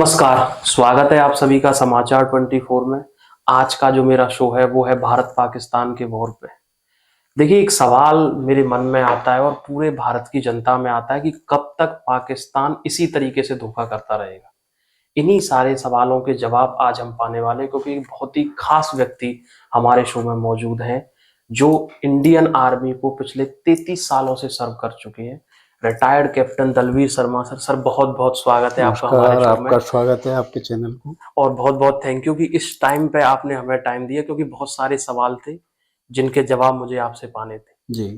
नमस्कार। स्वागत है आप सभी का समाचार 24 में। आज का जो मेरा शो है वो है भारत पाकिस्तान के वॉर पे। देखिए, एक सवाल मेरे मन में आता है और पूरे भारत की जनता में आता है कि कब तक पाकिस्तान इसी तरीके से धोखा करता रहेगा। इन्हीं सारे सवालों के जवाब आज हम पाने वाले हैं, क्योंकि एक बहुत ही खास व्यक्ति हमारे शो में मौजूद हैं जो इंडियन आर्मी को पिछले 33 सालों से सर्व कर चुके हैं। Retired captain Dalvir Sharma sir. Sir, बहुत बहुत स्वागत है आपका हमारे नमस्कार, शो में। आपका स्वागत है आपके चैनल को। और बहुत बहुत थैंक यू कि इस टाइम पे आपने हमें टाइम दिया, क्योंकि बहुत सारे सवाल थे जिनके जवाब मुझे आपसे पाने थे। जी।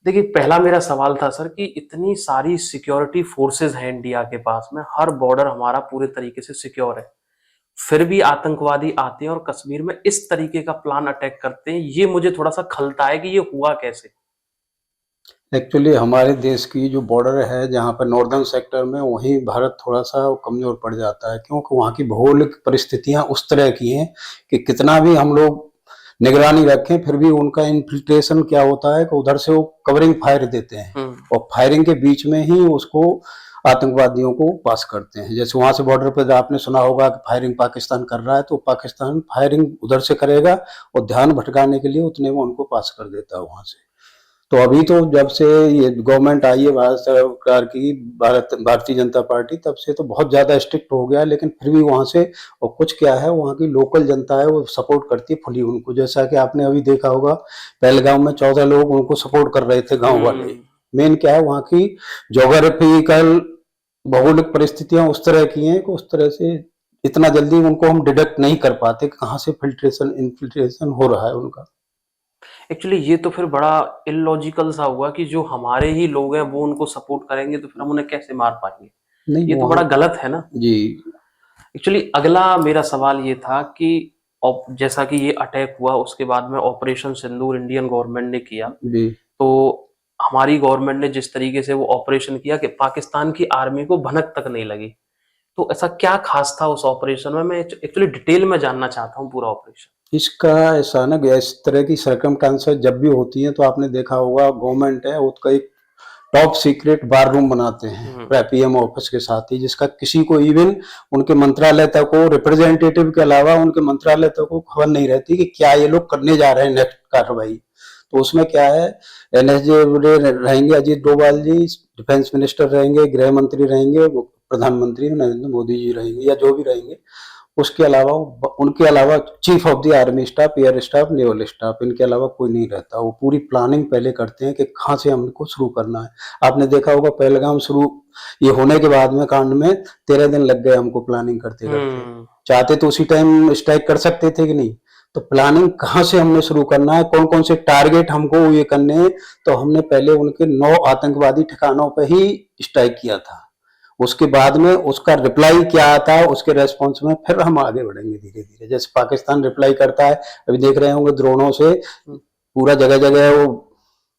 देखिए, पहला मेरा सवाल था सर कि इतनी सारी सिक्योरिटी फोर्सेस हैं इंडिया के पास में, हर बॉर्डर हमारा पूरे तरीके से सिक्योर है, फिर भी आतंकवादी आते हैं और कश्मीर में इस तरीके का प्लान अटैक करते हैं। ये मुझे थोड़ा सा खलता है कि ये हुआ कैसे। एक्चुअली हमारे देश की जो बॉर्डर है जहाँ पर नॉर्दर्न सेक्टर में, वहीं भारत थोड़ा सा कमजोर पड़ जाता है, क्योंकि वहाँ की भौगोलिक परिस्थितियाँ उस तरह की हैं कि कितना भी हम लोग निगरानी रखें फिर भी उनका इन्फिल्ट्रेशन क्या होता है कि उधर से वो कवरिंग फायर देते हैं और फायरिंग के बीच में ही उसको आतंकवादियों को पास करते हैं। जैसे वहां से बॉर्डर पर आपने सुना होगा कि फायरिंग पाकिस्तान कर रहा है, तो पाकिस्तान फायरिंग उधर से करेगा और ध्यान भटकाने के लिए उतने में उनको पास कर देता है वहां से। तो अभी तो जब से ये गवर्नमेंट आई है भारत सरकार की, भारतीय जनता पार्टी, तब से तो बहुत ज्यादा स्ट्रिक्ट हो गया है, लेकिन फिर भी वहां से और कुछ क्या है, वहां की लोकल जनता है वो सपोर्ट करती है फुली उनको। जैसा कि आपने अभी देखा होगा, पहलगाम में 14 लोग उनको सपोर्ट कर रहे थे, गांव वाले। मेन क्या है, वहां की जोग्राफिकल भौगोलिक परिस्थितियां उस तरह की हैं कि उस तरह से इतना जल्दी उनको हम डिटेक्ट नहीं कर पाते कहाँ से फिल्ट्रेशन इन्फिल्ट्रेशन हो रहा है उनका। एक्चुअली ये तो फिर बड़ा इलॉजिकल सा हुआ कि जो हमारे ही लोग हैं वो उनको सपोर्ट करेंगे, तो फिर हम उन्हें कैसे मार पाएंगे। नहीं, ये तो वहां बड़ा गलत है ना। जी एक्चुअली अगला मेरा सवाल ये था कि जैसा कि ये अटैक हुआ उसके बाद में ऑपरेशन सिंदूर इंडियन गवर्नमेंट ने किया, जी तो हमारी गवर्नमेंट ने जिस तरीके से वो ऑपरेशन किया कि पाकिस्तान की आर्मी को भनक तक नहीं लगी। तो ऐसा क्या खास था उस ऑपरेशन में? मैं एक्चुअली डिटेल में जानना चाहता हूँ पूरा ऑपरेशन। इसका ऐसा ना कि इस तरह की सर्कमस्टांसेस जब भी होती हैं तो आपने देखा होगा, गवर्नमेंट है उसका एक टॉप सीक्रेट बार रूम बनाते हैं पीएम ऑफिस के साथ ही, जिसका किसी को इवन उनके मंत्रालय तक को, रिप्रेजेंटेटिव के अलावा उनके मंत्रालय तक को खबर नहीं रहती कि क्या ये लोग करने जा रहे हैं नेक्स्ट कार्रवाई। तो उसमें क्या है, एनएसजे रहेंगे अजीत डोभाल जी, डिफेंस मिनिस्टर रहेंगे, गृह मंत्री रहेंगे, प्रधानमंत्री नरेंद्र मोदी जी रहेंगे या जो भी रहेंगे। उसके अलावा उनके अलावा chief of the army staff, air staff, naval staff, इनके अलावा कोई नहीं रहता। वो पूरी प्लानिंग पहले करते हैं कि कहाँ से हमको शुरू करना है। आपने देखा होगा पहलगाम शुरू ये होने के बाद में कांड में 13 दिन लग गए हमको प्लानिंग करते करते। चाहते तो उसी टाइम स्ट्राइक कर सकते थे कि नहीं। तो प्लानिंग कहाँ से हमने शुरू करना है, कौन कौन से टारगेट हमको ये करने हैं, तो हमने पहले उनके 9 आतंकवादी ठिकानों पर ही स्ट्राइक किया था। उसके बाद में उसका रिप्लाई क्या आता है, उसके रेस्पॉन्स में फिर हम आगे बढ़ेंगे धीरे धीरे। जैसे पाकिस्तान रिप्लाई करता है, अभी देख रहे होंगे ड्रोनों से पूरा जगह जगह वो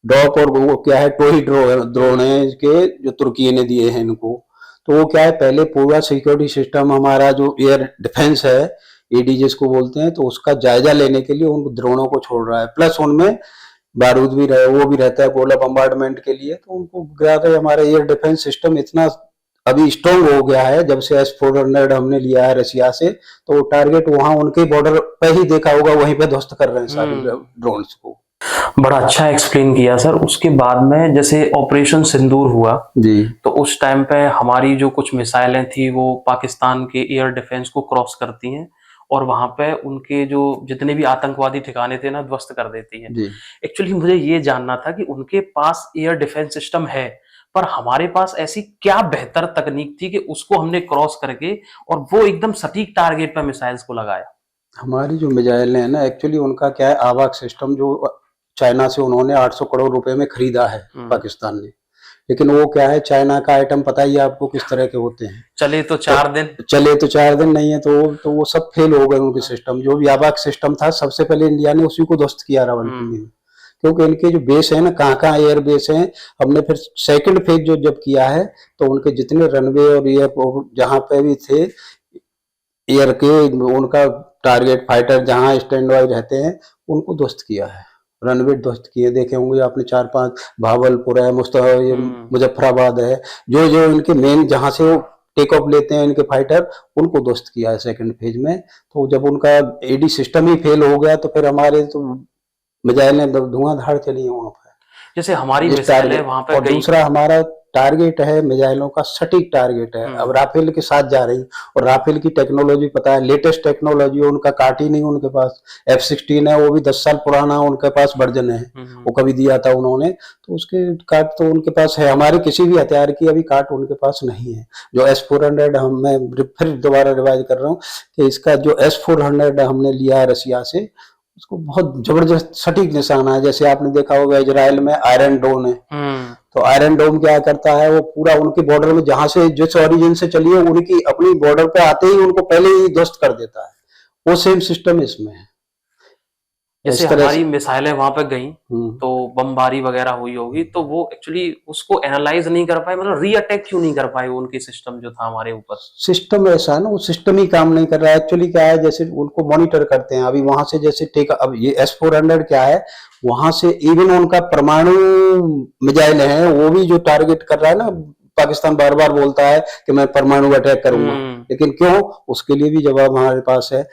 डॉक और वो क्या है टोही ड्रोन है के जो तुर्की ने दिए हैं इनको। तो वो क्या है, पहले पूरा सिक्योरिटी सिस्टम हमारा जो एयर डिफेंस है, एडी जिसको बोलते हैं, तो उसका जायजा लेने के लिए उन ड्रोनों को छोड़ रहा है। प्लस उनमें बारूद भी रहे, वो भी रहता है गोला बम्बार्डमेंट के लिए। तो उनको हमारा एयर डिफेंस सिस्टम इतना अभी स्ट्रॉन्ग हो गया है जब से S-400 हमने लिया है रसिया से। तो वो टारगेट वहां उनके बॉर्डर पे ही देखा होगा, वहीं पे ध्वस्त कर रहे हैं सारे ड्रोन्स को। बड़ा अच्छा एक्सप्लेन किया सर। उसके बाद में जैसे ऑपरेशन सिंदूर हुआ जी, तो उस टाइम पे हमारी जो कुछ मिसाइलें थी वो पाकिस्तान के एयर डिफेंस को क्रॉस करती हैं और वहां पे उनके जो जितने भी आतंकवादी ठिकाने थे ना ध्वस्त कर देती हैं। जी। एक्चुअली मुझे ये जानना था कि उनके पास एयर डिफेंस सिस्टम है, पर हमारे पास ऐसी क्या बेहतर तकनीक थी कि उसको हमने क्रॉस करके और वो एकदम सटीक टारगेट पे मिसाइल्स को लगाया। हमारी जो मिसाइल है ना, एक्चुअली उनका क्या है, आवाक सिस्टम जो चाइना से उन्होंने 800 करोड़ रुपए में खरीदा है पाकिस्तान ने। लेकिन वो क्या है, चाइना का आइटम पता ही है आपको किस तरह के होते हैं। चले तो 4 दिन नहीं है, तो वो सब फेल हो गए उनके सिस्टम। जो भी आवाक सिस्टम था, सबसे पहले इंडिया ने उसी को ध्वस्त किया रावलपिंडी में, क्योंकि इनके जो बेस है ना, कहाँ एयर बेस है, हमने फिर सेकंड फेज जो जब किया है, तो उनके जितने रनवे और एयर जहाँ पे भी थे एयर के, उनका टारगेट फाइटर जहाँ स्टैंड बाई रहते हैं, उनको ध्वस्त किया है। रनवे ध्वस्त किए, देखे होंगे आपने 4-5, भावलपुर है, मुजफ्फराबाद है, जो जो इनके मेन जहाँ से वो टेक ऑफ लेते हैं इनके फाइटर, उनको ध्वस्त किया है सेकंड फेज में। तो जब उनका एडी सिस्टम ही फेल हो गया तो फिर हमारे तो मिसाइलें धुआंधार चली हैं वहां पर जैसे हमारी इस मिसाइलें वहां टारगेट। पे और गई। दूसरा हमारा टारगेट है मिसाइलों का सटीक टारगेट है। अब राफेल के साथ जा रही, और राफेल की टेक्नोलॉजी पता है, लेटेस्ट टेक्नोलॉजी है, उनका काट ही नहीं उनके पास। F-16 है, वो भी 10 साल पुराना उनके पास वर्जन है, वो कभी दिया था उन्होंने, तो उसके काट तो उनके पास है। हमारे किसी भी हथियार की अभी काट उनके पास नहीं है। जो S-400 हम, मैं फिर दोबारा रिवाइज कर रहा हूँ कि इसका जो S-400 हमने लिया है रसिया से, उसको बहुत जबरदस्त सटीक निशाना है। जैसे आपने देखा होगा इजराइल में आयरन डोम है, तो आयरन डोम क्या करता है, वो पूरा उनके बॉर्डर में जहां से जिस ओरिजिन से चली है उनकी अपनी बॉर्डर पे आते ही उनको पहले ही ध्वस्त कर देता है। वो सेम सिस्टम इसमें है। जैसे इस तरह से हमारी मिसाइलें वहां पे गई तो बमबारी वगैरह हुई होगी, तो वो एक्चुअली उसको एनालाइज नहीं कर पाए, मतलब री अटैक क्यों नहीं कर पाए उनकी सिस्टम जो था हमारे ऊपर? सिस्टम ऐसा है ना, वो सिस्टम ही काम नहीं कर रहा है। एक्चुअली क्या है, जैसे उनको मॉनिटर करते हैं अभी वहां से, जैसे टेक, अब ये S-400 क्या है, वहां से इवन उनका परमाणु मिसाइल है वो भी जो टारगेट कर रहा है ना, पाकिस्तान बार बार बोलता है कि मैं परमाणु अटैक करूंगा, लेकिन क्यों, उसके लिए भी जवाब हमारे पास है।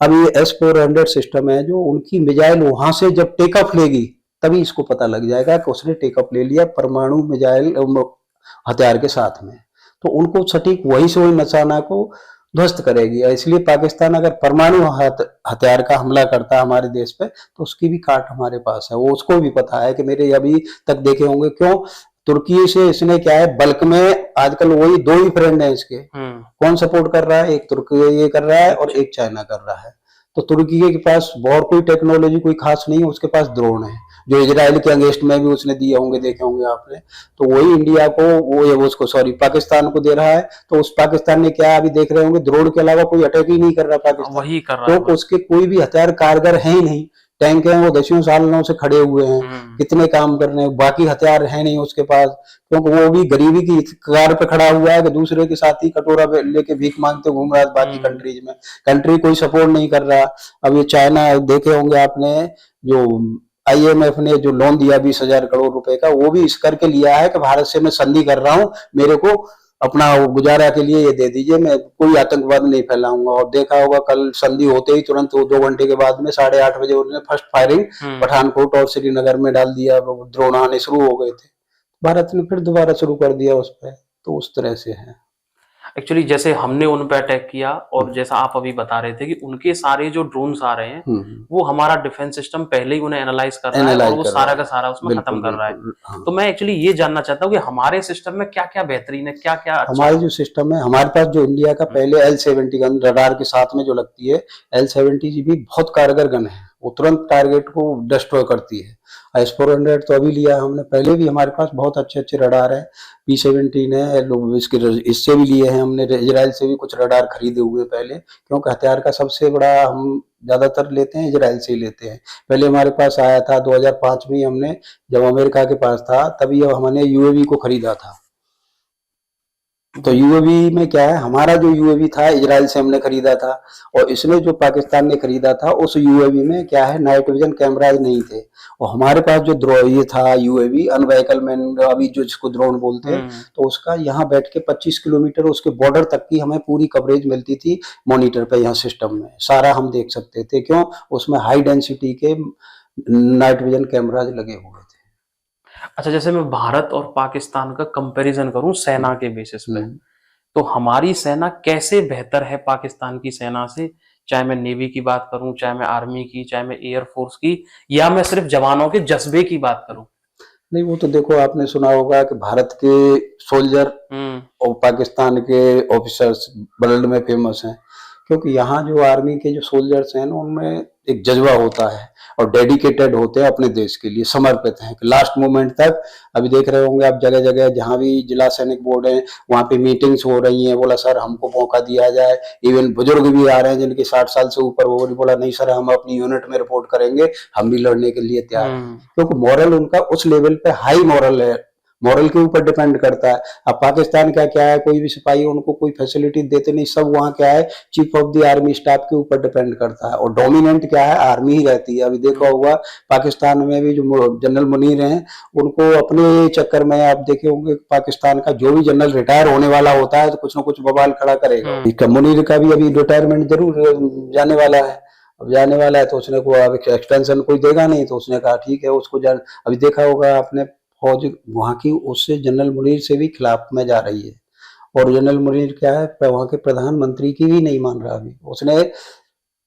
अब ये S-400 सिस्टम है जो उनकी मिसाइल वहां से जब टेक ऑफ लेगी तभी इसको पता लग जाएगा कि उसने टेक ऑफ ले लिया परमाणु मिसाइल हथियार के साथ में, तो उनको सटीक वही से वही निशाना को ध्वस्त करेगी। इसलिए पाकिस्तान अगर परमाणु हथियार का हमला करता है हमारे देश पे, तो उसकी भी काट हमारे पास है। वो उसको भी पता है कि मेरे अभी तक देखे होंगे, क्यों, तुर्की से इसने क्या है बल्क में, आजकल वही दो ही फ्रेंड है इसके, कौन सपोर्ट कर रहा है, एक तुर्की ये कर रहा है और एक चाइना कर रहा है। तो तुर्की के पास और कोई टेक्नोलॉजी कोई खास नहीं है, उसके पास ड्रोन है जो इजराइल के अगेंस्ट में भी उसने दिए होंगे, देखे होंगे आपने। तो वही इंडिया को, वो उसको सॉरी पाकिस्तान को दे रहा है। तो उस पाकिस्तान ने क्या अभी देख रहे होंगे, ड्रोन के अलावा कोई अटैक ही नहीं कर रहा पाकिस्तान, वही कर रहा क्योंकि उसके कोई भी हथियार कारगर है ही नहीं। टैंक हैं वो दसियों सालों से खड़े हुए हैं, कितने काम कर रहे हैं, बाकी हथियार है नहीं उसके पास, क्योंकि वो भी गरीबी की कगार पे खड़ा हुआ है कि दूसरे के साथ ही कटोरा लेके भीख मांगते घूम रहा है बाकी कंट्रीज में। कंट्री कोई सपोर्ट नहीं कर रहा। अब ये चाइना देखे होंगे आपने, जो IMF ने जो लोन दिया 20,000 करोड़ रुपए का, वो भी इस करके लिया है कि भारत से मैं संधि कर रहा हूँ, मेरे को अपना गुजारा के लिए ये दे दीजिए, मैं कोई आतंकवाद नहीं फैलाऊंगा। और देखा होगा कल संधि होते ही तुरंत 2 घंटे के बाद में 8:30 बजे उन्होंने फर्स्ट फायरिंग पठानकोट और श्रीनगर में डाल दिया, ड्रोन आने शुरू हो गए थे, भारत ने फिर दोबारा शुरू कर दिया उस पर। तो उस तरह से है एक्चुअली। जैसे हमने उन पे अटैक किया, और जैसा आप अभी बता रहे थे कि उनके सारे जो ड्रोन्स आ रहे हैं वो हमारा डिफेंस सिस्टम पहले ही उन्हें एनालाइज कर रहा है और वो सारा का सारा उसमें खत्म कर रहा है। हाँ। तो मैं एक्चुअली ये जानना चाहता हूँ कि हमारे सिस्टम में क्या क्या बेहतरीन है, क्या क्या अच्छा हमारे जो सिस्टम है, हमारे पास जो इंडिया का पहले L-70 गन रडार के साथ में जो लगती है, L-70 भी बहुत कारगर गन है, वो तुरंत टारगेट को डिस्ट्रॉय करती है। S-400 तो अभी लिया है हमने, पहले भी हमारे पास बहुत अच्छे अच्छे रडार है, P-17 है, इसके इससे भी लिए हैं हमने, इजराइल से भी कुछ रडार खरीदे हुए पहले, क्योंकि हथियार का सबसे बड़ा हम ज्यादातर लेते हैं इजराइल से ही लेते हैं। पहले हमारे पास आया था 2005 में, हमने जब अमेरिका के पास था तभी हमने UAV को खरीदा था। तो यूएवी में क्या है, हमारा जो यूएवी था इजराइल से हमने खरीदा था, और इसने जो पाकिस्तान ने खरीदा था उस यूएवी में क्या है, नाइट विजन कैमराज नहीं थे। और हमारे पास जो ये था यूएवी अनव्हीकल मैन, अभी जो जिसको ड्रोन बोलते हैं, तो उसका यहाँ बैठ के 25 किलोमीटर उसके बॉर्डर तक की हमें पूरी कवरेज मिलती थी मॉनिटर पे, यहाँ सिस्टम में सारा हम देख सकते थे, क्यों, उसमें हाई डेंसिटी के नाइट विजन कैमराज लगे हुए थे। अच्छा, जैसे मैं भारत और पाकिस्तान का कंपैरिजन करूं सेना के बेसिस पे, तो हमारी सेना कैसे बेहतर है पाकिस्तान की सेना से? चाहे मैं नेवी की बात करूं, चाहे मैं आर्मी की, चाहे मैं एयरफोर्स की, या मैं सिर्फ जवानों के जज्बे की बात करूं। नहीं, वो तो देखो आपने सुना होगा कि भारत के सोल्जर और पाकिस्तान के ऑफिसर्स वर्ल्ड में फेमस हैं, क्योंकि यहाँ जो आर्मी के जो सोल्जर्स हैं ना, उनमें एक जज्बा होता है और डेडिकेटेड होते हैं अपने देश के लिए, समर्पित हैं लास्ट मोमेंट तक। अभी देख रहे होंगे आप जगह जगह जहाँ भी जिला सैनिक बोर्ड है वहाँ पे मीटिंग्स हो रही हैं, बोला सर हमको मौका दिया जाए। इवन बुजुर्ग भी आ रहे हैं जिनके 60 साल से ऊपर, वो बोला नहीं सर हम अपनी यूनिट में रिपोर्ट करेंगे, हम भी लड़ने के लिए तैयार हैं, क्योंकि मॉरल उनका उस लेवल पे हाई मॉरल है मॉरल के ऊपर डिपेंड करता है। अब पाकिस्तान का क्या है, कोई भी सिपाही उनको कोई फैसिलिटी देते नहीं, सब वहाँ क्या है chief of the army staff के ऊपर डिपेंड करता है, और डोमिनेंट क्या है आर्मी ही रहती है। अभी देखा होगा पाकिस्तान में भी जो जनरल मुनीर हैं, उनको अपने चक्कर में आप देखे होंगे पाकिस्तान का जो भी जनरल रिटायर होने वाला होता है तो कुछ ना कुछ बवाल खड़ा करेगा। मुनीर का भी अभी रिटायरमेंट जरूर जाने वाला है, अब जाने वाला है तो उसने को अब एक्सटेंशन कोई देगा नहीं, तो उसने कहा ठीक है उसको जान। अभी देखा होगा आपने फौज वहां की उससे जनरल मुनीर से भी खिलाफ में जा रही है, और जनरल मुनीर क्या है वहां के प्रधानमंत्री की भी नहीं मान रहा। अभी उसने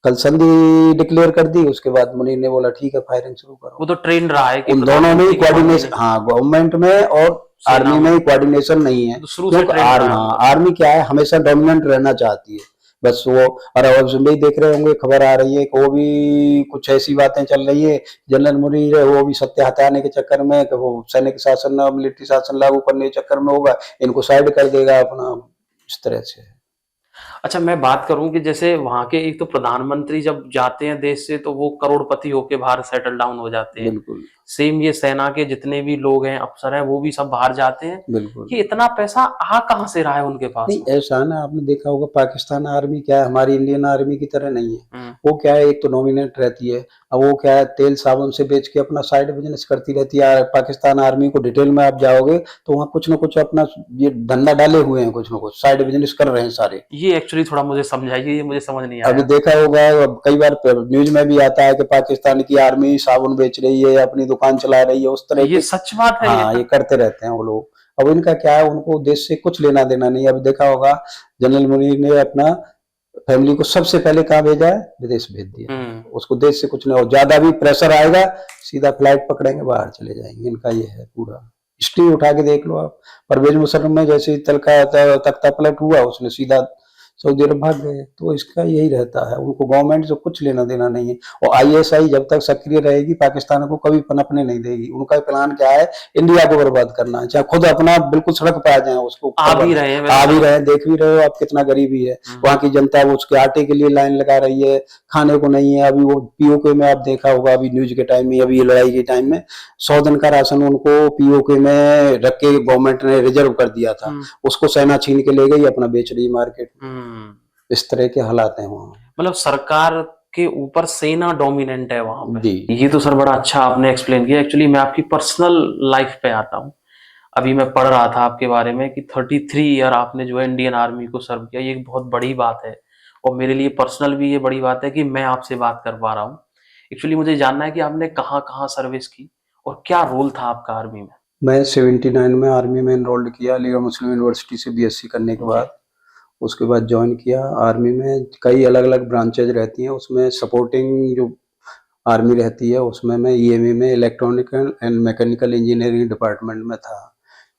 कल संधि डिक्लेयर कर दी, उसके बाद मुनीर ने बोला ठीक है फायरिंग शुरू करो। वो तो ट्रेन रहा है कि उन दोनों में कोऑर्डिनेशन, हाँ गवर्नमेंट में और आर्मी में कोऑर्डिनेशन नहीं है, क्योंकि आर्मी क्या है हमेशा डोमिनेंट रहना चाहती है बस वो। और अब भी देख रहे होंगे खबर आ रही है कि वो भी कुछ ऐसी बातें चल रही है, जनरल मुनीर है वो भी सत्य हटाने के चक्कर में कि वो सैनिक शासन मिलिट्री शासन लागू करने के चक्कर में होगा, इनको साइड कर देगा अपना, इस तरह से। अच्छा, मैं बात करूं कि जैसे वहां के एक तो प्रधानमंत्री जब जाते हैं देश से तो वो करोड़पति होके बाहर सेटल डाउन हो जाते हैं। बिल्कुल सेम ये सेना के जितने भी लोग हैं अफसर हैं वो भी सब बाहर जाते हैं। बिल्कुल। कि इतना पैसा आ कहां से रहा है उनके पास? नहीं ऐसा ना, आपने देखा होगा पाकिस्तान आर्मी क्या है हमारी इंडियन आर्मी की तरह नहीं है। वो क्या है एक तो नॉमिनेट रहती है, अब वो क्या है तेल साबुन से बेच के अपना साइड बिजनेस करती रहती है। पाकिस्तान आर्मी को डिटेल में आप जाओगे तो वहाँ कुछ ना कुछ अपना ये धंधा डाले हुए हैं, कुछ ना कुछ साइड बिजनेस कर रहे हैं सारे। ये एक्चुअली थोड़ा मुझे समझाइए, ये मुझे समझ नहीं आया। अभी देखा होगा कई बार न्यूज में भी आता है कि पाकिस्तान की आर्मी साबुन बेच रही है, अपनी दुकान चला रही है, उस तरह ये सच बात है? हाँ ये करते रहते हैं वो लोग। अब इनका क्या है उनको देश से कुछ लेना देना नहीं। अब देखा होगा जनरल मुनीर ने अपना फैमिली को सबसे पहले कहाँ भेजा है, विदेश भेज दिया। उसको देश से कुछ नहीं, और ज्यादा भी प्रेशर आएगा सीधा फ्लाइट पकड़ेंगे बाहर चले जाएंगे। इनका ये है पूरा हिस्ट्री उठा के देख लो आप। परवेज मुशर्रफ में जैसे तख्ता पलट हुआ उसने सीधा सऊदी अरब भाग गए, तो इसका यही रहता है उनको गवर्नमेंट से कुछ लेना देना नहीं है। और आईएसआई जब तक सक्रिय रहेगी पाकिस्तान को कभी पनपने नहीं देगी। उनका प्लान क्या है इंडिया को बर्बाद करना है, चाहे खुद अपना बिल्कुल सड़क पे आ जाए, उसको आ भी रहे हैं, देख भी रहे हो आप कितना गरीबी है वहां की जनता। वो उसके आटे के लिए लाइन लगा रही है, खाने को नहीं है। अभी वो पीओके में आप देखा होगा अभी न्यूज के टाइम में, अभी लड़ाई के टाइम में 100 दिन का राशन उनको पीओके में रख के गवर्नमेंट ने रिजर्व कर दिया था, उसको सेना छीन के ले गई अपना बेच रही मार्केट में। इस तरह के हालात हैं वहाँ। मतलब सरकार के ऊपर सेना डोमिनेंट है वहां पे। ये तो सर बड़ा अच्छा आपने एक्सप्लेन किया। एक्चुअली मैं आपकी पर्सनल लाइफ पे आता हूँ। अभी मैं पढ़ रहा था आपके बारे में कि 33 ईयर आपने जो है इंडियन आर्मी को सर्व किया, ये एक बहुत बड़ी बात है। और मेरे लिए पर्सनल भी ये बड़ी बात है कि मैं आपसे बात कर पा रहा हूँ। एक्चुअली मुझे जानना है कि आपने कहाँ कहाँ सर्विस की और क्या रोल था आपका आर्मी में? मैं 79 में आर्मी में एनरोल्ड किया अलीगढ़ मुस्लिम यूनिवर्सिटी से बीएससी करने के बाद। उसके बाद ज्वाइन किया आर्मी में। कई अलग अलग ब्रांचेज रहती हैं उसमें, सपोर्टिंग जो आर्मी रहती है उसमें मैं ईएमई में electronical and mechanical engineering department में था,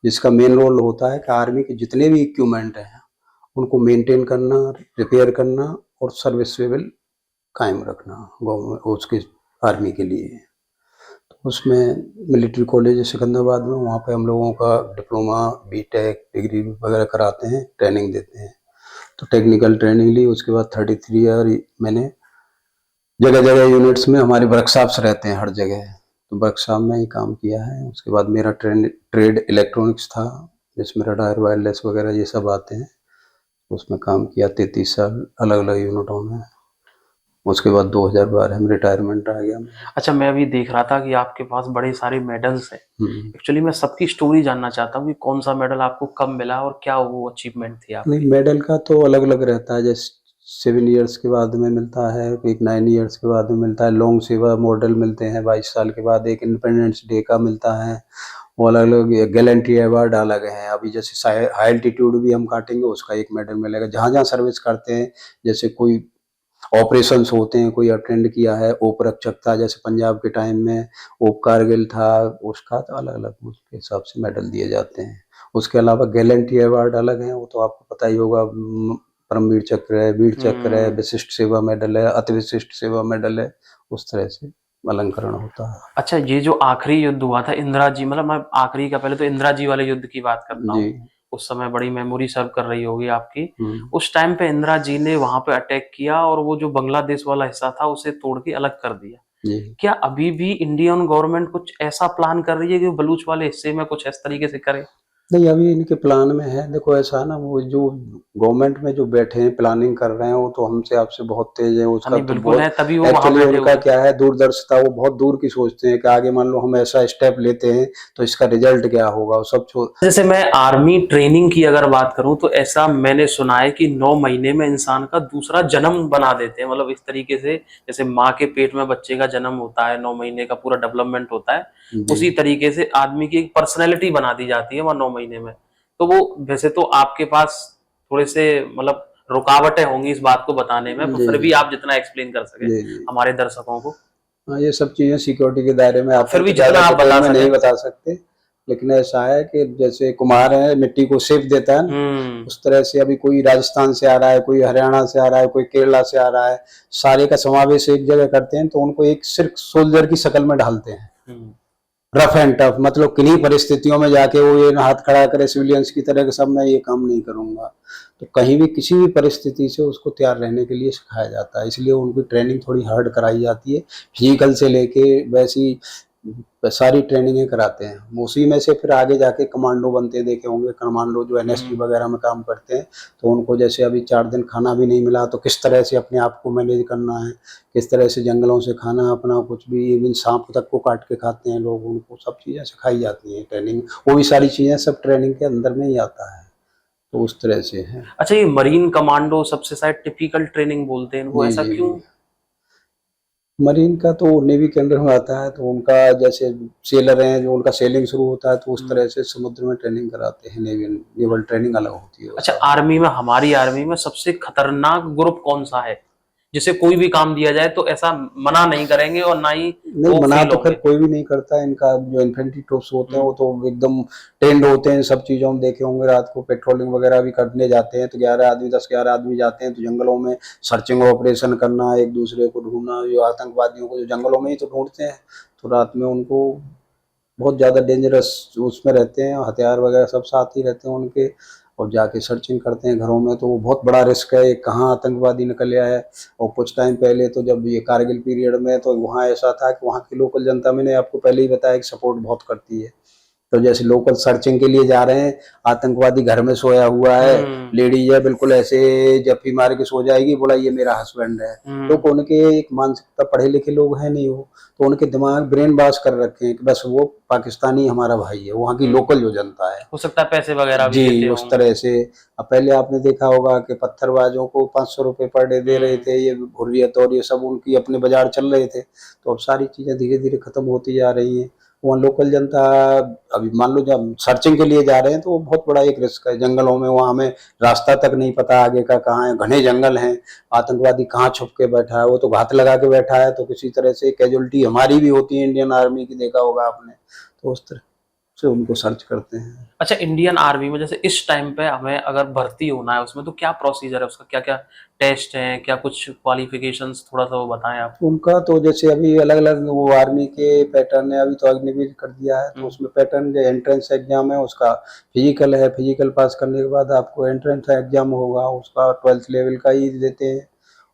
जिसका मेन रोल होता है कि आर्मी के जितने भी इक्विपमेंट हैं उनको मेंटेन करना, रिपेयर करना और सर्विसेबल कायम रखना गवर्नमेंट उसके आर्मी के लिए। तो उसमें मिलिट्री कॉलेज सिकंदराबाद में, वहाँ पे हम लोगों का डिप्लोमा बीटेक डिग्री वगैरह कराते हैं, ट्रेनिंग देते हैं। तो टेक्निकल ट्रेनिंग ली। उसके बाद 33 ईयर मैंने जगह जगह यूनिट्स में हमारे वर्कशॉप्स रहते हैं हर जगह, तो वर्कशॉप में ही काम किया है। उसके बाद मेरा ट्रेड इलेक्ट्रॉनिक्स था, जिसमें रडार वायरलेस वगैरह ये सब आते हैं, उसमें काम किया 33 साल अलग अलग यूनिटों में। उसके बाद 2012 में रिटायरमेंट आ गया। अच्छा, मैं अभी देख रहा था कि आपके पास बड़े सारे मेडल्स हैं। एक्चुअली मैं सबकी स्टोरी जानना चाहता हूँ कि कौन सा मेडल आपको कब मिला और क्या वो अचीवमेंट थी आपकी? नहीं, मेडल का तो अलग अलग रहता है, जैसे 7 इयर्स के बाद में मिलता है, एक 9 इयर्स के बाद में मिलता है, लॉन्ग सेवा मॉडल मिलते हैं 22 साल के बाद, एक इंडिपेंडेंस डे का मिलता है, वो अलग अलग गैलेंट्री अवार्ड अलग है। अभी जैसे हाई एल्टीट्यूड भी हम काटेंगे उसका एक मेडल मिलेगा। जहाँ जहाँ सर्विस करते हैं, जैसे कोई ऑपरेशंस होते हैं, कोई अटेंड किया है, ओप रक्षक था जैसे पंजाब के टाइम में, ओप कारगिल था, उसका तो अलग अलग उसके हिसाब से मेडल दिए जाते हैं। उसके अलावा गैलेंट्री अवार्ड अलग है, वो तो आपको पता ही होगा, परमवीर चक्र है, वीर चक्र है, विशिष्ट सेवा मेडल है, अति विशिष्ट सेवा मेडल है, उस तरह से अलंकरण होता है। अच्छा, ये जो आखिरी युद्ध हुआ था इंदिरा जी, मतलब मैं आखिरी का पहले तो इंदिरा जी वाले युद्ध की बात करता हूँ, उस समय बड़ी मेमोरी सर्व कर रही होगी आपकी। उस टाइम पे इंदिरा जी ने वहां पे अटैक किया और वो जो बांग्लादेश वाला हिस्सा था उसे तोड़ के अलग कर दिया। जी। क्या अभी भी इंडियन गवर्नमेंट कुछ ऐसा प्लान कर रही है कि वो बलूच वाले हिस्से में कुछ इस तरीके से करे? नहीं, अभी इनके प्लान में है। देखो ऐसा है ना, वो जो गवर्नमेंट में जो बैठे हैं, प्लानिंग कर रहे हैं, वो तो हमसे आपसे बहुत तेज़ है। हाँ, उसका नहीं तो बिल्कुल बहुत है, तभी वो वहां एक्चुअली बैठे उनका हुए हैं। क्या है, दूरदर्शिता, वो बहुत दूर की सोचते हैं कि आगे मान लो हम ऐसा स्टेप लेते हैं, तो इसका रिज़ल्ट क्या होगा? वो सब जैसे मैं आर्मी ट्रेनिंग की अगर बात करूं तो ऐसा मैंने सुना है कि 9 महीने में इंसान का दूसरा जन्म बना देते हैं, मतलब इस तरीके से जैसे माँ के पेट में बच्चे का जन्म होता है, 9 महीने का पूरा डेवलपमेंट होता है, जी। उसी तरीके से आदमी की एक पर्सनैलिटी बना दी जाती है वहाँ 9 महीने में। तो वो वैसे तो आपके पास थोड़े से मतलब रुकावटें होंगी इस बात को बताने में, पर जी, फिर भी जी। आप जितना एक्सप्लेन कर सके जी, जी। हमारे दर्शकों को। हाँ, ये सब चीज़ें सिक्योरिटी के दायरे में हाँ, आते फिर हैं, भी तो जितना ज़्यादा आप डिटेल बता में सकें। नहीं बता सकते। लेकिन ऐसा है कि जैसे कुम्हार है, मिट्टी को शेप देता है ना, हम्म। उस तरह से अभी कोई राजस्थान से आ रहा है, कोई हरियाणा से आ रहा है, कोई केरला से आ रहा है, सारे का समावेश एक जगह करते हैं, तो उनको एक सिर्फ सोल्जर की शक्ल में ढालते हैं। हम्म। रफ एंड टफ, मतलब किन्हीं परिस्थितियों में जाके वो ये हाथ खड़ा करे सिविलियंस की तरह, कि सब मैं ये काम नहीं करूंगा। तो कहीं भी किसी भी परिस्थिति से उसको तैयार रहने के लिए सिखाया जाता है, इसलिए उनकी ट्रेनिंग थोड़ी हार्ड कराई जाती है, फिजिकल से लेके वैसी सारी ट्रेनिंगें कराते हैं। उसी में से फिर आगे जाके कमांडो बनते देखे होंगे, कमांडो जो एनएसजी हम्म। वगैरह में काम करते हैं, तो उनको जैसे अभी 4 दिन खाना भी नहीं मिला, तो किस तरह से अपने आप को मैनेज करना है, किस तरह से जंगलों से खाना अपना, कुछ भी इवन सांप तक को काट के खाते हैं लोग, उनको सब चीज़ें सिखाई जाती हैं ट्रेनिंग। वो भी सारी चीज़ें सब ट्रेनिंग के अंदर में ही आता है, तो उस तरह से है। अच्छा, ये मरीन कमांडो सबसे शायद टिपिकल ट्रेनिंग बोलते हैं इनको, जी, ऐसा जी, क्यों? जी। मरीन का तो नेवी के अंडर में आता है, तो उनका जैसे सेलर हैं, जो उनका सेलिंग शुरू होता है, तो उस तरह से समुद्र में ट्रेनिंग कराते हैं। नेवल ट्रेनिंग अलग होती है वो अच्छा, सारी। आर्मी में, हमारी आर्मी में सबसे खतरनाक ग्रुप कौन सा है जिसे कोई भी काम दिया जाए तो ऐसा मना नहीं करेंगे और ना ही नहीं, वो मना फेल तो खैर होंगे? कोई भी नहीं करता। इनका जो इन्फेंट्री ट्रूप्स होते हैं, हम्म। वो तो एकदम ट्रेंड होते हैं सब चीज़ों में। देखे होंगे रात को पेट्रोलिंग वगैरह भी करने जाते हैं, तो 11 आदमी, 10-11 आदमी जाते हैं, तो जंगलों में सर्चिंग ऑपरेशन करना, एक दूसरे को ढूंढना, जो आतंकवादियों को जो जंगलों में ही तो ढूंढते हैं, तो रात में उनको बहुत ज़्यादा डेंजरस उसमें रहते हैं, हथियार वगैरह सब साथ ही रहते हैं उनके, और जाके सर्चिंग करते हैं घरों में, तो वो बहुत बड़ा रिस्क है। कहाँ आतंकवादी निकल आया है। और कुछ टाइम पहले तो जब ये कारगिल पीरियड में, तो वहाँ ऐसा था कि वहाँ की लोकल जनता, मैंने आपको पहले ही बताया कि सपोर्ट बहुत करती है। तो जैसे लोकल सर्चिंग के लिए जा रहे हैं, आतंकवादी घर में सोया हुआ है, हम्म। लेडीज है बिल्कुल ऐसे जफ्फी मार के सो जाएगी, बोला ये मेरा हस्बैंड है। तो हम्म। उनके एक मानसिकता, पढ़े लिखे लोग हैं नहीं वो, तो उनके दिमाग ब्रेन वॉश कर रखे हैं कि बस वो पाकिस्तानी हमारा भाई है, वहाँ की हम्म। लोकल जो जनता है। हो सकता है पैसे वगैरह भी जी, देते उस होंगे। तरह से। अब पहले आपने देखा होगा कि पत्थरबाजों को 500 रुपए पर डे दे रहे हम्म। थे, ये हुर्रियत और ये सब उनकी अपने बाजार चल रहे थे। तो अब सारी चीज़ें धीरे-धीरे खत्म होती जा रही हैं। वहाँ लोकल जनता, अभी मान लो जब सर्चिंग के लिए जा रहे हैं, तो वो बहुत बड़ा एक रिस्क है जंगलों में। वहाँ हमें रास्ता तक नहीं पता आगे का कहाँ है, घने जंगल हैं, आतंकवादी कहाँ छुप के बैठा है, वो तो घात लगा के बैठा है, तो किसी तरह से कैजुअल्टी हमारी भी होती है इंडियन आर्मी की, देखा होगा आपने। तो उस तरह से उनको सर्च करते हैं। अच्छा, इंडियन आर्मी में जैसे इस टाइम पे हमें अगर भर्ती होना है उसमें, तो क्या प्रोसीजर है उसका, क्या क्या टेस्ट है, क्या कुछ क्वालिफिकेशंस, थोड़ा सा वो बताएं आप। उनका तो जैसे अभी अलग अलग वो आर्मी के पैटर्न है। अभी तो अग्निवीर कर दिया है, तो हम्म। उसमें पैटर्न जो एंट्रेंस एग्जाम है उसका, फिजिकल है, फिजिकल पास करने के बाद आपको एंट्रेंस एग्जाम होगा, उसका 12th लेवल का ही देते हैं।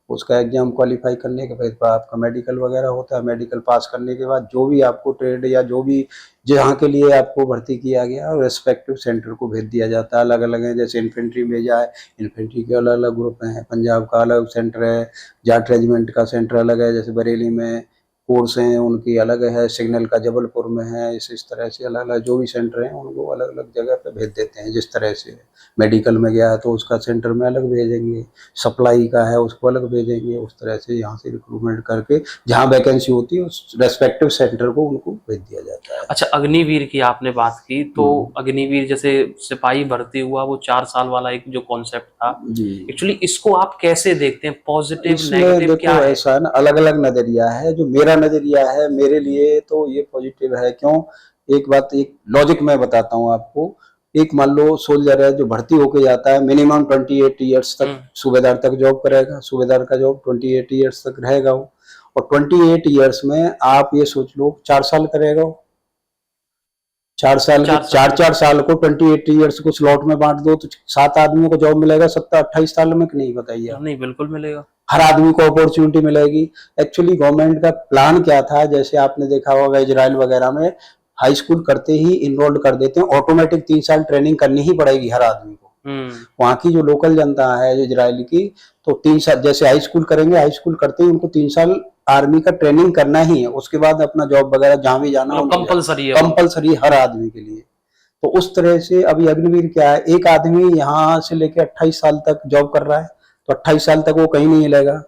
उसका एग्जाम क्वालिफाई करने के बाद आपका मेडिकल वगैरह होता है। मेडिकल पास करने के बाद जो भी आपको ट्रेड या जो भी जहाँ के लिए आपको भर्ती किया गया, और रेस्पेक्टिव सेंटर को भेज दिया जाता है। अलग अलग है, जैसे इन्फेंट्री भेजा है, इन्फेंट्री के अलग अलग ग्रुप हैं, पंजाब का अलग सेंटर है, जाट रेजिमेंट का सेंटर अलग है, जैसे बरेली में कोर्स हैं उनकी अलग है, सिग्नल का जबलपुर में है। इस तरह से अलग अलग जो भी सेंटर हैं उनको अलग अलग जगह पे भेज देते हैं। जिस तरह से मेडिकल में गया है तो उसका सेंटर में अलग भेजेंगे, सप्लाई का है उसको अलग भेजेंगे। उस तरह से यहाँ से रिक्रूटमेंट करके जहाँ वैकेंसी होती है उस रेस्पेक्टिव सेंटर को उनको भेज दिया जाता है। अच्छा, अग्निवीर की आपने बात की, तो हम्म, अग्निवीर जैसे सिपाही भर्ती हुआ, वो 4 साल वाला एक जो कॉन्सेप्ट था, जी। एक्चुअली इसको आप कैसे देखते हैं, पॉजिटिव इसमें नेगेटिव क्या देखो है? ऐसा है ना, अलग अलग नजरिया है। जो मेरा नजरिया है, मेरे लिए तो ये पॉजिटिव है। क्यों? एक बात, एक लॉजिक मैं बताता हूँ आपको। एक मान लो सोल्जर है जो भर्ती होके जाता है, मिनिमम 28 ईयर्स तक हम्म। सूबेदार तक जॉब करेगा। सूबेदार का जॉब 28 ईयर्स तक रहेगा वो। और 28 ईयर्स में आप ये सोच लो 4 साल करेगा वो। 4 साल के 4 साल चार में? 4 साल को 28 ईयर्स को स्लॉट में बांट दो, तो 7 आदमियों को जॉब मिलेगा 27-28 साल में, कि नहीं बताइए आप। नहीं, बिल्कुल मिलेगा। हर आदमी को अपॉर्चुनिटी मिलेगी। एक्चुअली गवर्नमेंट का प्लान क्या था, जैसे आपने देखा होगा इजराइल वगैरह में हाई स्कूल करते ही इनरोल्ड कर देते हैं, ऑटोमेटिक 3 साल ट्रेनिंग करनी ही पड़ेगी हर आदमी को। वहाँ की जो लोकल जनता है जो इजराइल की, तो 3 साल जैसे हाई स्कूल करेंगे, हाई स्कूल करते ही उनको 3 साल आर्मी का ट्रेनिंग करना ही है, उसके बाद अपना जॉब वगैरह जहाँ भी जाना कंपलसरी है, कंपलसरी हर आदमी के लिए। तो उस तरह से अभी अग्निवीर क्या है, एक आदमी यहाँ से लेके 28 साल तक जॉब कर रहा है, तो 28 साल तक वो कहीं नहीं मिलेगा।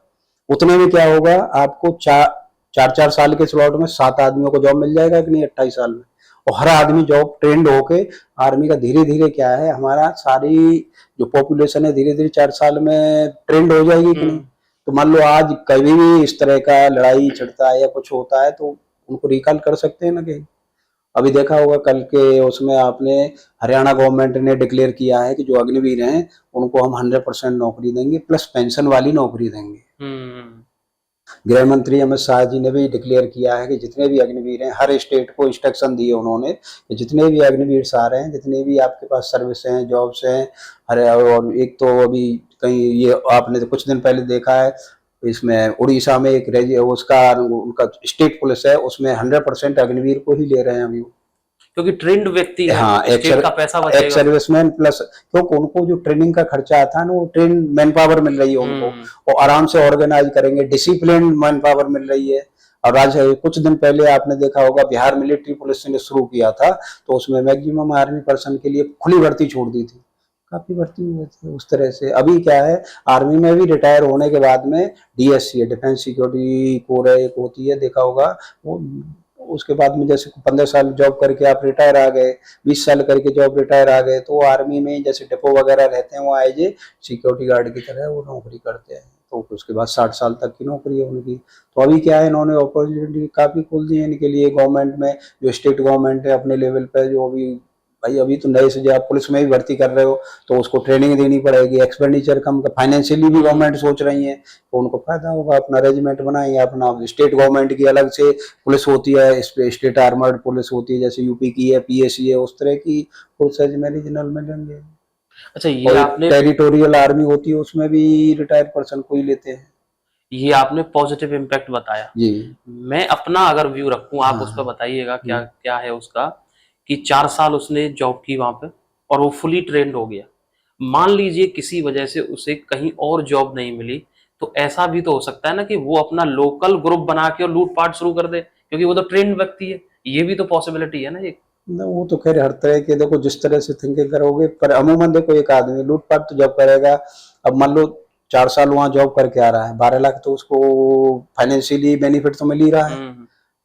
उतने में क्या होगा, आपको 4 4 साल के स्लॉट में 7 आदमियों को जॉब मिल जाएगा कि नहीं 28 साल में। और हर आदमी जॉब ट्रेंड होके आर्मी का धीरे धीरे क्या है, हमारा सारी जो पॉपुलेशन है धीरे धीरे 4 साल में ट्रेंड हो जाएगी कि नहीं। तो मान लो आज कभी भी इस तरह का लड़ाई छिड़ता है या कुछ होता है तो उनको रिकॉल कर सकते हैं ना कहीं। अभी देखा होगा कल के उसमें आपने, हरियाणा गवर्नमेंट ने डिक्लेयर किया है कि जो अग्निवीर हैं उनको हम 100% नौकरी देंगे, प्लस पेंशन वाली नौकरी देंगे। गृह मंत्री अमित शाह जी ने भी डिक्लेयर किया है कि जितने भी अग्निवीर हैं, हर स्टेट को इंस्ट्रक्शन दिए उन्होंने कि जितने भी अग्निवीर आ रहे हैं, जितने भी आपके पास सर्विस हैं, जॉब्स हैं, अरे और एक तो अभी कहीं ये आपने तो कुछ दिन पहले देखा है, इसमें उड़ीसा में एक उसका उनका स्टेट पुलिस है, उसमें 100% अग्निवीर को ही ले रहे हैं अभी, क्योंकि ट्रेंड व्यक्ति है। हाँ, स्टेट का पैसा बचेगा, एक्स सर्विसमैन प्लस, क्योंकि उनको जो ट्रेनिंग का खर्चा आता है ना, वो ट्रेन मैन पावर मिल रही है उनको, वो आराम से ऑर्गेनाइज करेंगे, डिसिप्लिन मैन पावर मिल रही है। और आज कुछ दिन पहले आपने देखा होगा बिहार मिलिट्री पुलिस ने शुरू किया था, तो उसमें मैक्सिमम आर्मी पर्सन के लिए खुली भर्ती छोड़ दी थी, काफी भर्ती हुई थी उस तरह से। अभी क्या है, आर्मी में भी रिटायर होने के बाद में डीएससी है, डिफेंस सिक्योरिटी कोर है, एक होती है, देखा होगा वो, उसके बाद में जैसे 15 साल जॉब करके आप रिटायर आ गए, 20 साल करके जॉब रिटायर आ गए, तो आर्मी में जैसे डिपो वगैरह रहते हैं वो एज ए सिक्योरिटी गार्ड की तरह वो नौकरी करते हैं, तो उसके बाद 60 साल तक की नौकरी है उनकी। तो अभी क्या है, इन्होंने अपॉर्चुनिटी काफी खोल दी है इनके लिए गवर्नमेंट में, जो स्टेट गवर्नमेंट है अपने लेवल पे, जो अभी भाई अभी तो नए से जो आप पुलिस में भी भर्ती कर रहे हो तो उसको ट्रेनिंग देनी पड़ेगी, एक्सपेंडिचर कम, फाइनेंशियली भी गवर्नमेंट सोच रही है, तो उनको फायदा होगा, अपना रेजिमेंट बनाएंगे अपना। स्टेट गवर्नमेंट की अलग से पुलिस होती है, स्टेट आर्मर्ड पुलिस होती है, जैसे यूपी की है, पीएसी है, उस तरह की पुलिस में रीजनल में लेंगे। अच्छा, ये आपने टेरिटोरियल आर्मी होती है, उसमें भी रिटायर्ड पर्सन को ही लेते हैं। ये आपने पॉजिटिव इम्पैक्ट बताया जी। मैं अपना अगर व्यू रखूं, आप उस पर बताइएगा क्या क्या है उसका, कि 4 साल उसने जॉब की वहां पे और वो फुली ट्रेंड हो गया। मान लीजिए किसी वजह से उसे कहीं और जॉब नहीं मिली, तो ऐसा भी तो हो सकता है ना कि वो अपना लोकल ग्रुप बना के और लूटपाट शुरू कर दे, क्योंकि वो तो ट्रेंड व्यक्ति है। ये भी तो पॉसिबिलिटी है ना एक। वो तो खैर हर तरह के, देखो जिस तरह से थिंकिंग करोगे, पर अमूमन देखो एक आदमी लूटपाट तो जब करेगा, अब मान लो 4 साल वहां जॉब करके आ रहा है, 12 लाख तो उसको फाइनेंशियली बेनिफिट तो मिल ही रहा है,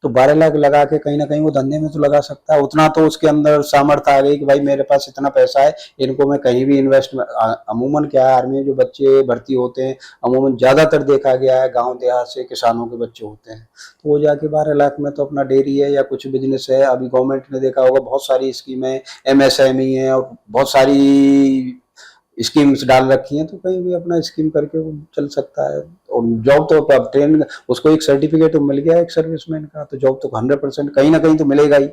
तो 12 लाख लगा के कहीं ना कहीं वो धंधे में तो लगा सकता है, उतना तो उसके अंदर सामर्थ्य आ गई कि भाई मेरे पास इतना पैसा है, इनको मैं कहीं भी इन्वेस्ट। अमूमन क्या है, आर्मी में जो बच्चे भर्ती होते हैं, अमूमन ज्यादातर देखा गया है गांव देहात से किसानों के बच्चे होते हैं, तो वो जाके 12 लाख में तो अपना डेयरी है या कुछ बिजनेस है। अभी गवर्नमेंट ने देखा होगा बहुत सारी स्कीमें, एमएसएमई है और बहुत सारी स्कीम्स डाल रखी हैं, तो कहीं भी अपना स्कीम करके वो चल सकता है। और जॉब तो अब ट्रेन, उसको एक सर्टिफिकेट तो मिल गया है एक सर्विसमैन का, तो जॉब तो 100% कहीं ना कहीं तो मिलेगा ही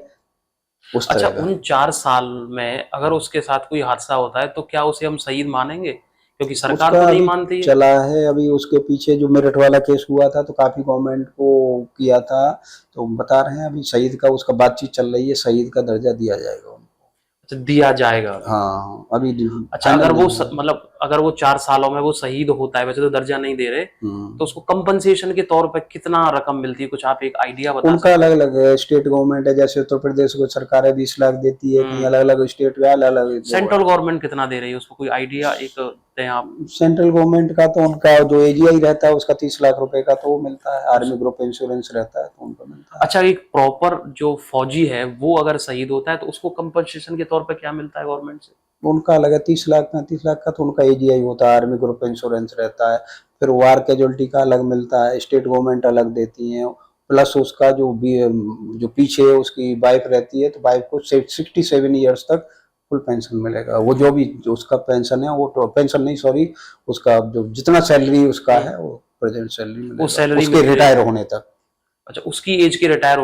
उस तरह अच्छा, का। उन 4 साल में अगर उसके साथ कोई हादसा होता है तो क्या उसे हम शहीद मानेंगे? क्योंकि सरकार उसका तो नहीं अभी मानती है। चला है, अभी उसके पीछे जो मेरठ वाला केस हुआ था तो काफी गवर्नमेंट को किया था, तो बता रहे हैं अभी शहीद का, उसका बातचीत चल रही है, शहीद का दर्जा दिया जाएगा उनको। अच्छा, दिया जाएगा। हाँ अभी अच्छा, अगर वो मतलब अगर वो 4 सालों में वो शहीद होता है, वैसे तो दर्जा नहीं दे रहे, तो उसको कंपनसेशन के तौर पे कितना रकम मिलती है? कुछ आप एक आइडिया बता उनका अलग अलग है, स्टेट गवर्नमेंट है, जैसे उत्तर प्रदेश को सरकार है 20 लाख देती है, कहीं अलग अलग स्टेट में अलग अलग। सेंट्रल गवर्नमेंट कितना दे रही है उसको, कोई आइडिया एक दें आप? सेंट्रल गवर्नमेंट का तो उनका जो एजीआई रहता है उसका 30 लाख रुपए का तो वो मिलता है, आर्मी ग्रुप इंश्योरेंस रहता है तो उनको मिलता है। अच्छा, एक प्रॉपर जो फौजी है वो अगर शहीद होता है तो उसको कंपनसेशन के तौर पे क्या मिलता है गवर्नमेंट से? उनका अलग है, 30 लाख 35 लाख का तो उनका एजीआई होता है, आर्मी ग्रुप इंश्योरेंस रहता है। फिर वार कैजुअलिटी का अलग मिलता है, स्टेट गवर्नमेंट अलग देती है, प्लस उसका जो पीछे उसकी वाइफ रहती है तो वाइफ को 67 ईयर्स तक फुल पेंशन मिलेगा। वो जो भी जो उसका पेंशन है, वो पेंशन नहीं सॉरी, उसका जो जितना सैलरी उसका है वो प्रेजेंट सैलरी मिलेगा, वो सैलरी उसके रिटायर होने तक। अच्छा, उसकी एज के रिटायर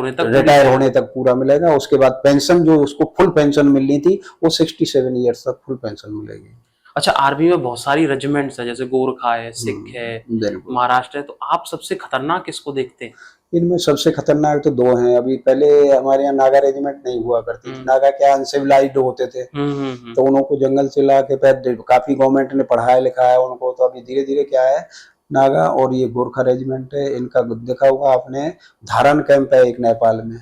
होने तक पूरा मिलेगा। उसके बाद पेंशन जो उसको फुल पेंशन मिलनी थी वो 67 ईयर्स तक फुल पेंशन मिलेगी। अच्छा, आर्मी में बहुत सारी रेजिमेंट्स है, जैसे गोरखा है, सिख है, बिल्कुल। महाराष्ट्र है, तो आप सबसे खतरनाक किसको देखते हैं? इनमें सबसे खतरनाक तो दो हैं। अभी पहले हमारे यहाँ नागा रेजिमेंट नहीं हुआ करती थी। हम्म नागा क्या अनसिविलाइज्ड होते थे, हम्म। तो उनको जंगल से ला के पैर काफी गवर्नमेंट ने पढ़ाया लिखाया उनको। तो अभी धीरे धीरे क्या है, नागा और ये गोरखा रेजिमेंट है, इनका देखा होगा आपने, धारण कैंप है एक नेपाल में।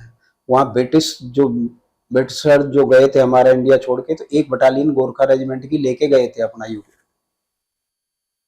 वहाँ ब्रिटिशर जो गए थे हमारा इंडिया छोड़ के, तो एक बटालियन गोरखा रेजिमेंट की लेके गए थे अपना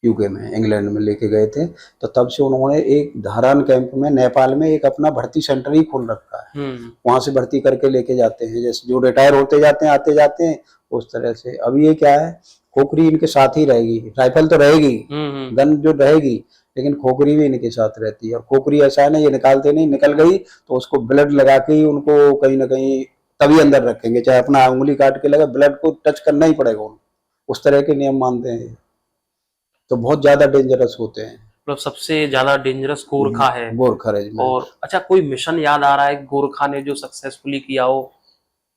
यूके में, इंग्लैंड में लेके गए थे। तो तब से उन्होंने एक धारान कैंप में नेपाल में एक अपना भर्ती सेंटर ही खोल रखा है। वहां से भर्ती करके लेके जाते हैं, जैसे जो रिटायर होते जाते हैं आते जाते हैं उस तरह से। अब ये क्या है, खोखरी इनके साथ ही रहेगी, राइफल तो रहेगी, गन जो रहेगी, लेकिन खोखरी भी इनके साथ रहती है। और खोखरी ऐसा है ना, ये निकालते नहीं, निकल गई तो उसको ब्लड लगा के ही उनको कहीं ना कहीं तभी अंदर रखेंगे, चाहे अपना उंगली काट के लगे, ब्लड को टच करना ही पड़ेगा उनको। उस तरह के नियम मानते हैं, तो बहुत ज्यादा डेंजरस होते हैं। मतलब सबसे ज्यादा डेंजरस गोरखा है। गोरखा रेजिमेंट। और अच्छा, कोई मिशन याद आ रहा है गोरखा ने जो सक्सेसफुली किया हो?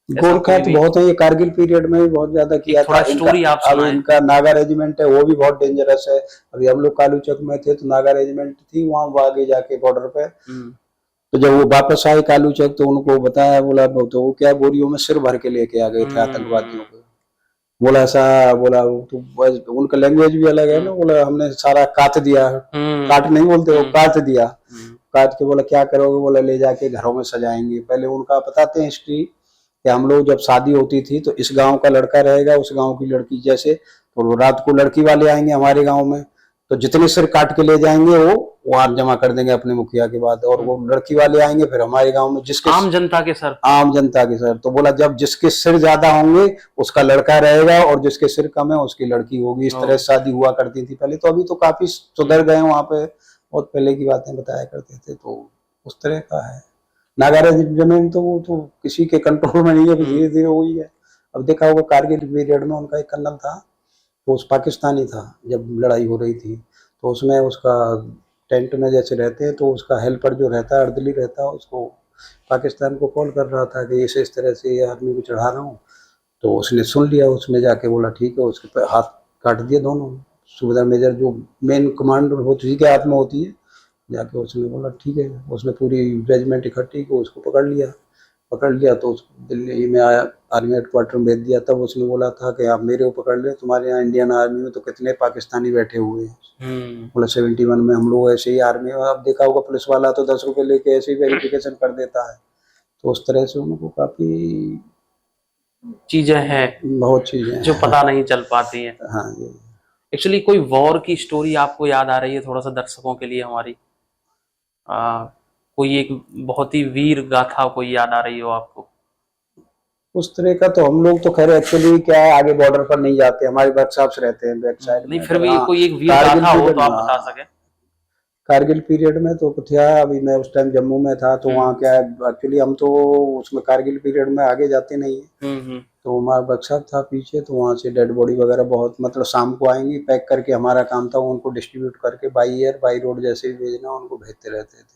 गोरखा तो बहुत है, ये कारगिल पीरियड में भी बहुत ज्यादा किया था। स्टोरी आप अब इनका नागा रेजिमेंट है, वो भी बहुत डेंजरस है। अभी हम लोग कालूचक में थे तो नागा रेजिमेंट थी वहां, वो आगे जाके बॉर्डर पे। तो जब वो वापस आए कालूचक तो उनको बताया, बोला तो वो क्या बोरियों में सिर भर के लेके आ गए थे आतंकवादियों को। बोला ऐसा, बोला तो उनका लैंग्वेज भी अलग है ना, बोला हमने सारा काट दिया, काट नहीं बोलते वो, काट दिया। काट के बोला क्या करोगे, बोला ले जाके घरों में सजाएंगे। पहले उनका बताते हैं हिस्ट्री कि हम लोग जब शादी होती थी तो इस गांव का लड़का रहेगा, उस गांव की लड़की, जैसे तो रात को लड़की वाले आएंगे हमारे गांव में, तो जितने सिर काट के ले जाएंगे वो वहां जमा कर देंगे अपने मुखिया के बाद, और वो लड़की वाले आएंगे फिर हमारे गांव में, जिसके आम जनता के सर, आम जनता के सर। तो बोला जब जिसके सिर ज्यादा होंगे उसका लड़का रहेगा, और जिसके सिर कम है उसकी लड़की होगी। इस तरह शादी हुआ करती थी पहले। तो अभी तो काफी सुधर गए वहां पे, बहुत पहले की बातें बताया करते थे। तो उस तरह का है। नागा रेजिमेंट तो वो तो किसी के कंट्रोल में नहीं है, धीरे धीरे हुई है। अब देखा होगा कारगिल पीरियड में उनका एक कर्नल था, तो उस पाकिस्तानी था, जब लड़ाई हो रही थी तो उसमें उसका टेंट में जैसे रहते हैं तो उसका हेल्पर जो रहता है, अर्दली रहता है, उसको पाकिस्तान को कॉल कर रहा था कि इस तरह से ये आदमी को चढ़ा रहा हूँ। तो उसने सुन लिया, उसमें जाके बोला ठीक है, उसके हाथ काट दिए दोनों। सुबेदार मेजर जो मेन कमांड होती है के हाथ में होती है, जाके उसने बोला ठीक है। उसने पूरी रेजिमेंट इकट्ठी को उसको पकड़ लिया तो उसको दिल्ली में आया, आर्मी हेडक्वार्टर में भेज दिया। तब उसने बोला था कि आप मेरे को पकड़ ले, तुम्हारे यहाँ इंडियन आर्मी में तो कितने पाकिस्तानी बैठे हुए हैं। बोला 71 में हम लोग ऐसे ही आर्मी में। अब देखा होगा पुलिस वाला तो 10 रुपए लेके ऐसे ही वेरिफिकेशन कर देता है। तो उस तरह से उनको काफी चीजें हैं, बहुत चीजें जो पता नहीं चल पाती हैं। हाँ जी। एक्चुअली कोई वॉर की स्टोरी आपको याद आ रही है थोड़ा सा दर्शकों के लिए हमारी? कोई एक बहुत ही वीर गाथा कोई याद आ रही हो आपको? उस तरह का तो हम लोग तो खैर एक्चुअली क्या है, आगे बॉर्डर पर नहीं जाते, हमारे वर्कशॉप्स रहते हैं बैक साइड नहीं, में। फिर भी हाँ, कोई एक वीर गाथा हो तो आप बता सके। कारगिल पीरियड में तो क्या, अभी मैं उस टाइम जम्मू में था तो वहाँ क्या है, एक्चुअली हम तो उसमें कारगिल पीरियड में आगे जाते नहीं है। तो हमारा वर्कशॉप था पीछे, तो वहाँ से डेड बॉडी वगैरह बहुत, मतलब शाम को आएंगी पैक करके, हमारा काम था उनको डिस्ट्रीब्यूट करके बाई एयर बाई रोड जैसे भी भेजना उनको भेजते रहते थे।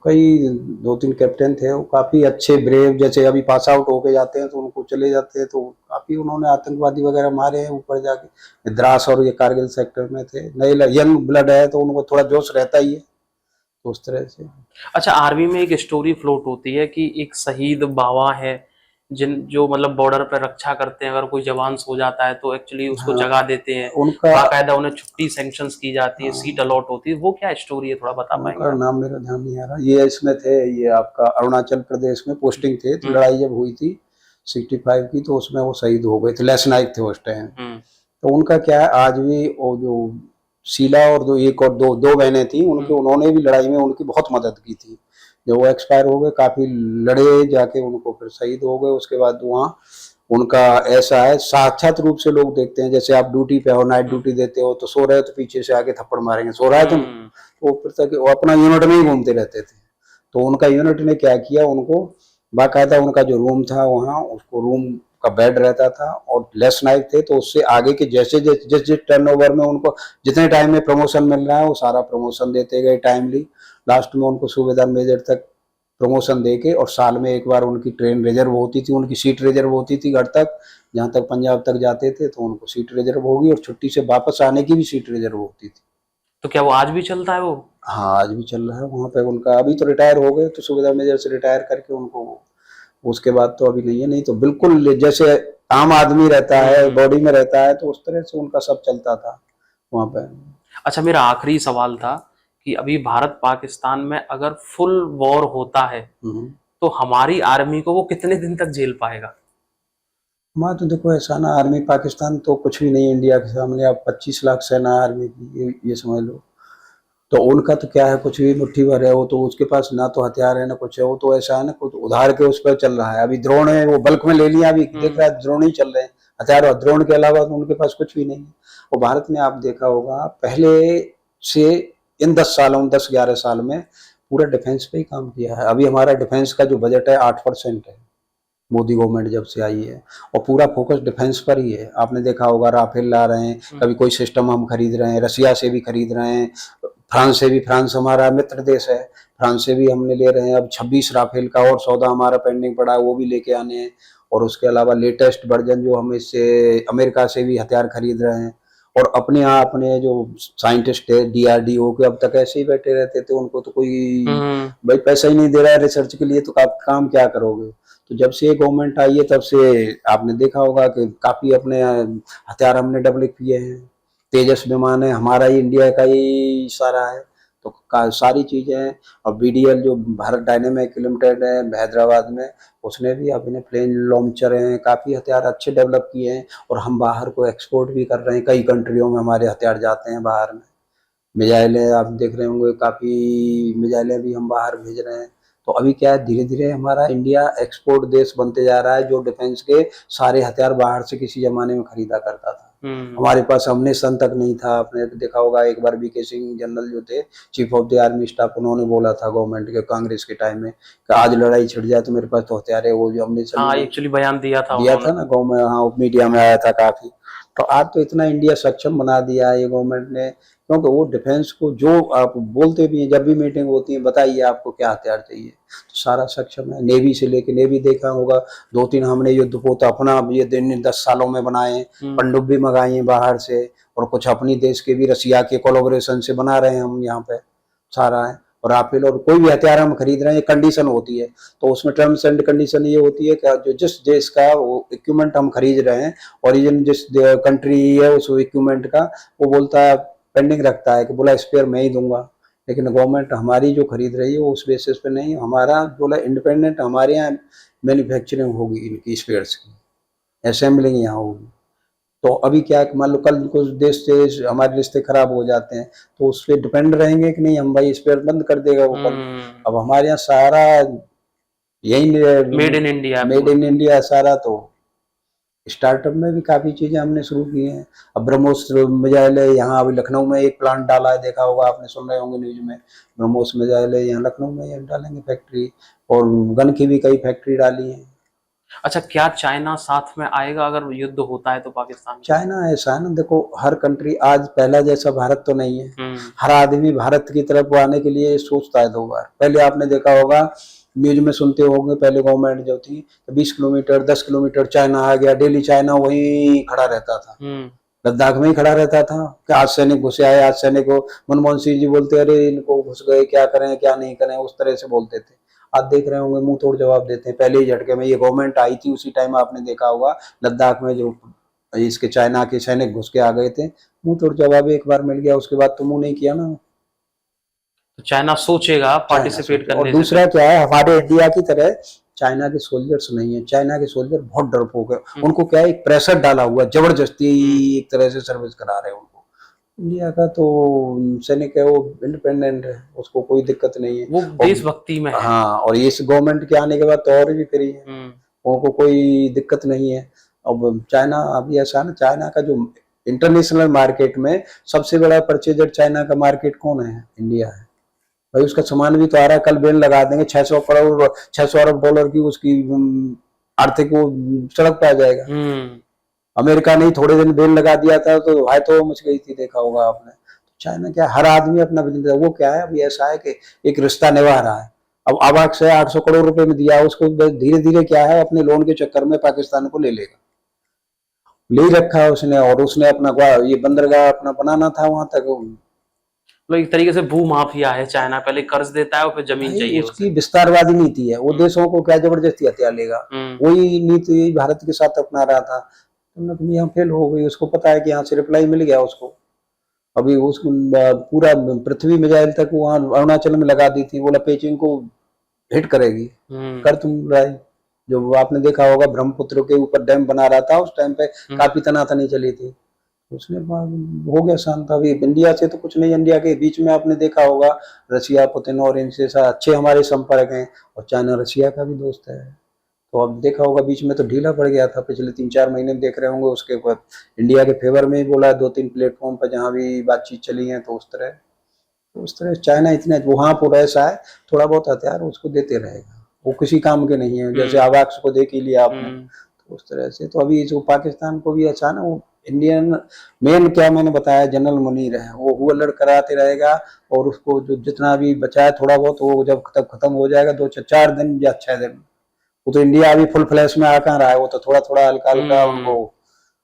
कई 2-3 कैप्टन थे, वो काफी अच्छे ब्रेव, जैसे अभी पास आउट होके जाते हैं तो उनको चले जाते हैं, तो काफी उन्होंने आतंकवादी वगैरह मारे हैं ऊपर जाके। द्रास और ये कारगिल सेक्टर में थे, नए यंग ब्लड है तो उनको थोड़ा जोश रहता ही है, तो उस तरह से। अच्छा, आर्मी में एक स्टोरी फ्लोट होती है कि एक शहीद बाबा है जो मतलब बॉर्डर पर रक्षा करते हैं, अगर कोई जवान सो जाता है तो एक्चुअली उसको जगा देते हैं, बाकायदा उन्हें छुट्टी सैंक्शंस की जाती है, सीट अलॉट होती है। वो क्या स्टोरी है, थोड़ा बता पाएंगे? उनका नाम मेरा ध्यान नहीं आ रहा। ये इसमें थे, ये आपका अरुणाचल प्रदेश में पोस्टिंग थे, तो लड़ाई जब हुई थी 65 की, तो उसमें वो शहीद हो गए थे, लेस नाइक थे उस टाइम। तो उनका क्या है, आज भी वो जो शीला और दो एक और दो बहनें थी उनके, उन्होंने भी लड़ाई में उनकी बहुत मदद की थी। जब वो एक्सपायर हो गए, काफी लड़े जाके, उनको फिर शहीद हो गए। उसके बाद वहाँ उनका ऐसा है, साक्षात रूप से लोग देखते हैं, जैसे आप ड्यूटी पे हो, नाइट ड्यूटी देते हो, तो सो रहे हो तो पीछे से आके थप्पड़ मारेंगे, सो रहा है तुम, तो फिर तक वो अपना यूनिट में ही घूमते रहते थे। तो उनका यूनिट ने क्या किया, उनको बाकायदा उनका जो रूम था वहाँ, उसको रूम का बेड रहता था, और लेस नाइक थे, तो उससे आगे के जैसे जिस टर्नओवर में उनको जितने टाइम में प्रमोशन मिल रहा है वो सारा प्रमोशन देते गए टाइमली। लास्ट में उनको सूबेदार मेजर तक प्रमोशन देके, और साल में एक बार उनकी ट्रेन रिजर्व होती थी, उनकी सीट रिजर्व होती थी घर तक, जहाँ तक पंजाब तक जाते थे तो उनको सीट रिजर्व होगी, और छुट्टी से वापस आने की भी सीट रिजर्व होती थी। तो क्या वो आज भी चलता है वो? हाँ, आज भी चल रहा है वहाँ पे उनका। अभी तो रिटायर हो गए, तो सुविधा मेजर से रिटायर करके उनको, उसके बाद तो अभी नहीं है। नहीं तो बिल्कुल जैसे आम आदमी रहता है, बॉडी में रहता है, तो उस तरह से उनका सब चलता था वहाँ पे। अच्छा, मेरा आखिरी सवाल था कि अभी भारत पाकिस्तान में अगर फुल वॉर होता है तो हमारी आर्मी को वो कितने दिन तक झेल पाएगा? हमारा तो देखो ऐसा ना, आर्मी पाकिस्तान तो कुछ भी नहीं इंडिया के सामने। अब 25 लाख सेना आर्मी की, ये समझ लो। तो उनका तो क्या है, कुछ भी मुट्ठी भर है वो, तो उसके पास ना तो हथियार है ना कुछ है। वो तो ऐसा है ना, कुछ उधार के उस पर चल रहा है। अभी ड्रोन है, वो बल्क में ले लिया, अभी देख रहा है ड्रोन ही चल रहे हैं। हथियार और ड्रोन के अलावा तो उनके पास कुछ भी नहीं है। और भारत में आप देखा होगा पहले से, इन 10 11 साल में पूरा डिफेंस पे ही काम किया है। अभी हमारा डिफेंस का जो बजट है 8% है, मोदी गवर्नमेंट जब से आई है, और पूरा फोकस डिफेंस पर ही है। आपने देखा होगा राफेल ला रहे हैं, कभी कोई सिस्टम हम खरीद रहे हैं, रसिया से भी खरीद रहे हैं, फ्रांस से भी। फ्रांस हमारा मित्र देश है, फ्रांस से भी हमने ले रहे हैं। अब 26 राफेल का और सौदा हमारा पेंडिंग पड़ा है, वो भी लेके आने हैं। और उसके अलावा लेटेस्ट वर्जन जो हम इससे अमेरिका से भी हथियार खरीद रहे हैं। और अपने यहाँ अपने जो साइंटिस्ट है DRDO के, अब तक ऐसे ही बैठे रहते थे, उनको तो कोई भाई पैसा ही नहीं दे रहा है रिसर्च के लिए, तो आप काम क्या करोगे। तो जब से ये गवर्नमेंट आई है तब से आपने देखा होगा कि काफी अपने हथियार हमने डेवलप किए हैं। तेजस विमान है हमारा ही, इंडिया का ही सारा है। तो सारी चीजें हैं। और BDL जो भारत डायनेमिक लिमिटेड है हैदराबाद में, उसने भी अपने प्लेन लॉन्चर हैं, काफी हथियार अच्छे डेवलप किए हैं। और हम बाहर को एक्सपोर्ट भी कर रहे हैं, कई कंट्रियों में हमारे हथियार जाते हैं बाहर में। मिसाइलें आप देख रहे होंगे, काफी मिसाइलें भी हम बाहर भेज रहे हैं। तो अभी क्या है, धीरे धीरे हमारा इंडिया एक्सपोर्ट देश बनते जा रहा है, जो डिफेंस के सारे हथियार बाहर से किसी जमाने में खरीदा करता था। हमारे पास अम्मुनिशन तक नहीं था। आपने देखा होगा एक बार VK सिंह जनरल जो थे, chief of the army staff, उन्होंने बोला था गवर्नमेंट के, कांग्रेस के टाइम में, कि आज लड़ाई छिड़ जाए तो मेरे पास तो हथियार है। वो जो अम्मुनिशन हाँ, एक्चुअली बयान दिया था ना गवर्नमेंट, हाँ मीडिया में आया था काफी। तो आज तो इतना इंडिया सक्षम बना दिया है ये गवर्नमेंट ने, क्योंकि वो डिफेंस को जो आप बोलते भी हैं, जब भी मीटिंग होती है, बताइए आपको क्या हथियार चाहिए, तो सारा सक्षम है। नेवी से लेके, नेवी देखा होगा 2-3 हमने युद्धपोत अपना ये 10 सालों में बनाए हैं, पनडुब्बी मंगाई है बाहर से, और कुछ अपनी देश के भी रसिया के कोलैबोरेशन से बना रहे हैं हम यहाँ पे, सारा है। और राफेल और कोई भी हथियार हम खरीद रहे हैं, कंडीशन होती है, तो उसमें टर्म्स एंड कंडीशन ये होती है कि जो जिस देश का वो इक्विपमेंट हम खरीद रहे हैं, ओरिजिन जिस कंट्री है उस इक्विपमेंट का, वो बोलता है, पेंडिंग रखता है कि बोला स्पेयर मैं ही दूंगा। लेकिन गवर्नमेंट हमारी जो खरीद रही है वो उस बेसिस पे नहीं, हमारा बोला इंडिपेंडेंट, हमारे यहाँ मैन्युफैक्चरिंग होगी इनकी स्पेयर्स की, असेंबलिंग यहाँ होगी। तो अभी क्या है, मान लो कल कुछ देश से हमारे रिश्ते खराब हो जाते हैं, तो उस पर डिपेंड रहेंगे कि नहीं, हम भाई स्पेयर बंद कर देगा वो कल। अब हमारे यहाँ सारा यही मेड इन इंडिया सारा। तो स्टार्टअप में भी काफी चीजें हमने शुरू की हैं। अब ब्रह्मोस मिसाइल है यहाँ, अभी लखनऊ में एक प्लांट डाला है, देखा होगा आपने, सुन रहे होंगे न्यूज में। ब्रह्मोस मिसाइल है यहाँ लखनऊ में, ये डालेंगे फैक्ट्री, और गन की भी कई फैक्ट्री डाली है। अच्छा, क्या चाइना साथ में आएगा अगर युद्ध होता है तो पाकिस्तान? चाइना ऐसा है ना, देखो हर कंट्री आज पहला जैसा भारत तो नहीं है। हर आदमी भारत की तरफ आने के लिए सोचता है 2 बार। पहले आपने देखा होगा, न्यूज में सुनते होंगे, पहले गवर्नमेंट जो थी 20 किलोमीटर 10 किलोमीटर चाइना आ गया, डेली चाइना वहीं खड़ा रहता था, लद्दाख में ही खड़ा रहता था कि आज सैनिक घुसे आए, आज सैनिक को। मनमोहन सिंह जी बोलते, अरे इनको घुस गए, क्या करें क्या नहीं करें, उस तरह से बोलते थे। आज देख रहे होंगे मुंह तोड़ जवाब देते हैं। पहले ही झटके में ये गवर्नमेंट आई थी, उसी टाइम आपने देखा होगा लद्दाख में जो इसके चाइना के सैनिक घुस के आ गए थे, मुंह तोड़ जवाब एक बार मिल गया, उसके बाद तो मुंह नहीं किया ना। तो चाइना सोचेगा पार्टिसिपेट करने और दूसरा क्या है, हमारे इंडिया की तरह चाइना के सोल्जर्स नहीं है। चाइना के सोल्जर बहुत डरपोक है, उनको क्या है, एक प्रेशर डाला हुआ, जबरदस्ती एक तरह से सर्विस करा रहे हैं उनको। इंडिया का तो सैनिक है, वो इंडिपेंडेंट है, उसको कोई दिक्कत नहीं है, वो देशभक्ति में है। हाँ, और इस गवर्नमेंट के आने के बाद तो और भी फ्री है, उनको कोई दिक्कत नहीं है। अब चाइना, अभी ऐसा है ना, चाइना का जो इंटरनेशनल मार्केट में सबसे बड़ा परचेजर चाइना का मार्केट कौन है? इंडिया है भाई। उसका सामान भी तो आ रहा है, कल बैन लगा देंगे, 600 अरब डॉलर की उसकी आर्थिक वो सड़क पे आ जाएगा। अमेरिका ने थोड़े दिन बैन लगा दिया था तो हाय तो मच गई थी, देखा होगा आपने। चाइना क्या, हर आदमी अपना बिजनेस, वो क्या है अभी ऐसा है कि एक रिश्ता निभा रहा है, अब AWACS है 800 करोड़ रुपए में दिया, उसको धीरे धीरे क्या है अपने लोन के चक्कर में पाकिस्तान को ले लेगा, ले रखा है उसने। और उसने अपना ये बंदरगाह अपना बनाना था वहां तक। मतलब एक तरीके से भू माफिया है चाइना, पहले कर्ज देता है और फिर जमीन भाई चाहिए उसकी उसे। विस्तारवादी नीति है, वो देशों को क्या जबरदस्ती हथियार लेगा, वही नीति भारत के साथ अपना रहा था। तो यहाँ फेल हो गई, उसको पता है कि यहाँ से रिप्लाई मिल गया उसको। अभी उसको पूरा पृथ्वी मिसाइल तक वहां अरुणाचल में लगा दी थी, बोला पेचिंग को हिट करेगी, कर तुम रहा है। जो आपने देखा होगा ब्रह्मपुत्र के ऊपर डैम बना रहा था, उस टाइम पे काफी तनातनी चली थी, उसने हो गया शांत। अभी इंडिया से तो कुछ नहीं, इंडिया के बीच में आपने देखा होगा रशिया पुतिन और इनसे अच्छे हमारे संपर्क हैं, और चाइना रशिया का भी दोस्त है। तो अब देखा होगा बीच में तो ढीला पड़ गया था, पिछले 3-4 महीने देख रहे होंगे, उसके बाद इंडिया के फेवर में ही बोला 2-3 प्लेटफॉर्म पर जहां भी बातचीत चली है। तो उस तरह चाइना इतना वहां पर ऐसा है, थोड़ा बहुत हथियार उसको देते रहेगा, वो किसी काम के नहीं है। जैसे AWACS को देख ही लिया आपने, तो उस तरह से। तो अभी जो पाकिस्तान को भी अच्छा ना, वो इंडियन मेन क्या मैंने बताया, जनरल मुनीर है, वो हुल्लड़ कराते रहेगा, और उसको जो जितना भी बचा है थोड़ा बहुत, वो जब तक खत्म हो जाएगा 2-4 दिन या 6 दिन, वो तो इंडिया अभी फुल फ्लैश में आ कहाँ रहा है, वो तो थोड़ा थोड़ा हल्का हल्का उनको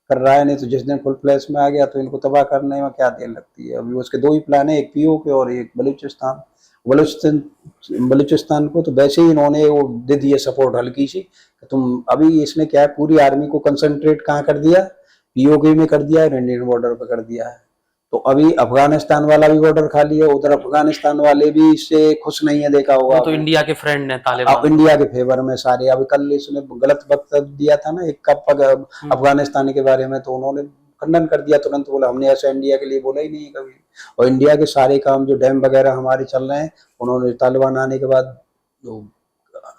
कर रहा है। नहीं तो जिस दिन फुल फ्लैश में आ गया तो इनको तबाह करने में क्या देर लगती है। अभी उसके 2 ही प्लान है, एक POK और एक बलूचिस्तान। बलूचिस्तान को तो वैसे ही इन्होंने वो दे दिए सपोर्ट हल्की सी, तुम अभी इसने क्या है पूरी आर्मी को कंसंट्रेट कहाँ कर दिया, POK में कर दिया है, इंडियन बॉर्डर पर कर दिया है। तो अभी अफगानिस्तान वाला भी बॉर्डर खाली है, उधर अफगानिस्तान वाले भी इससे खुश नहीं है, देखा होगा वो तो इंडिया के फ्रेंड है तालिबान। इंडिया के फेवर में सारे। अब कल इसने गलत वक्तव्य दिया था ना एक कप अफगानिस्तान के बारे में, तो उन्होंने खंडन कर दिया तुरंत, बोला हमने ऐसा इंडिया के लिए बोला ही नहीं है कभी। और इंडिया के सारे काम जो डैम वगैरह हमारे चल रहे हैं, उन्होंने तालिबान आने के बाद जो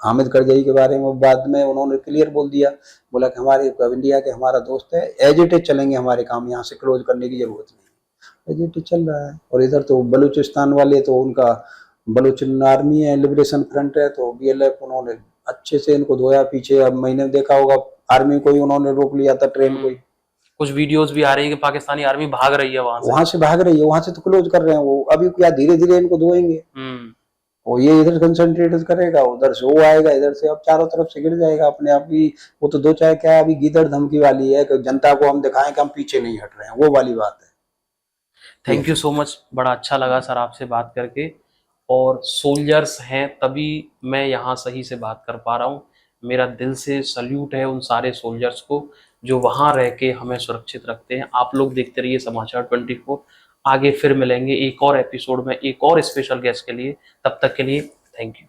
हामिद करजई के बारे में बाद में उन्होंने क्लियर बोल दिया, बोला कि हमारे इंडिया के हमारा दोस्त है, एज इट इज चलेंगे हमारे काम, यहाँ से क्लोज करने की जरूरत नहीं, एज इट इज चल रहा है। और इधर तो बलूचिस्तान वाले तो उनका बलूचिस्तान आर्मी है, लिबरेशन फ्रंट है, तो BLF उन्होंने अच्छे से इनको धोया पीछे। अब मैंने देखा होगा आर्मी को ही उन्होंने रोक लिया था, ट्रेन को ही। कुछ वीडियोस भी आ रही है कि पाकिस्तानी आर्मी भाग रही है वहां से भाग रही है, वहां से तो क्लोज कर रहे हैं वो, अभी क्या धीरे धीरे इनको धोएंगे। और ये इधर कंसंट्रेट करेगा, उधर से वो आएगा, इधर से अब चारों तरफ से गिर जाएगा अपने आप ही। वो तो दो चाहे क्या अभी गीदड़ धमकी वाली है कि जनता को हम दिखाएं कि हम पीछे नहीं हट रहे हैं, वो वाली बात है। थैंक यू सो मच, बड़ा अच्छा लगा सर आपसे बात करके। और सोल्जर्स हैं तभी मैं यहाँ सही से बात कर पा रहा हूँ। मेरा दिल से सल्यूट है उन सारे सोल्जर्स को जो वहाँ रह के हमें सुरक्षित रखते हैं। आप लोग देखते रहिए समाचार 24। आगे फिर मिलेंगे एक और एपिसोड में एक और स्पेशल गेस्ट के लिए। तब तक के लिए थैंक यू।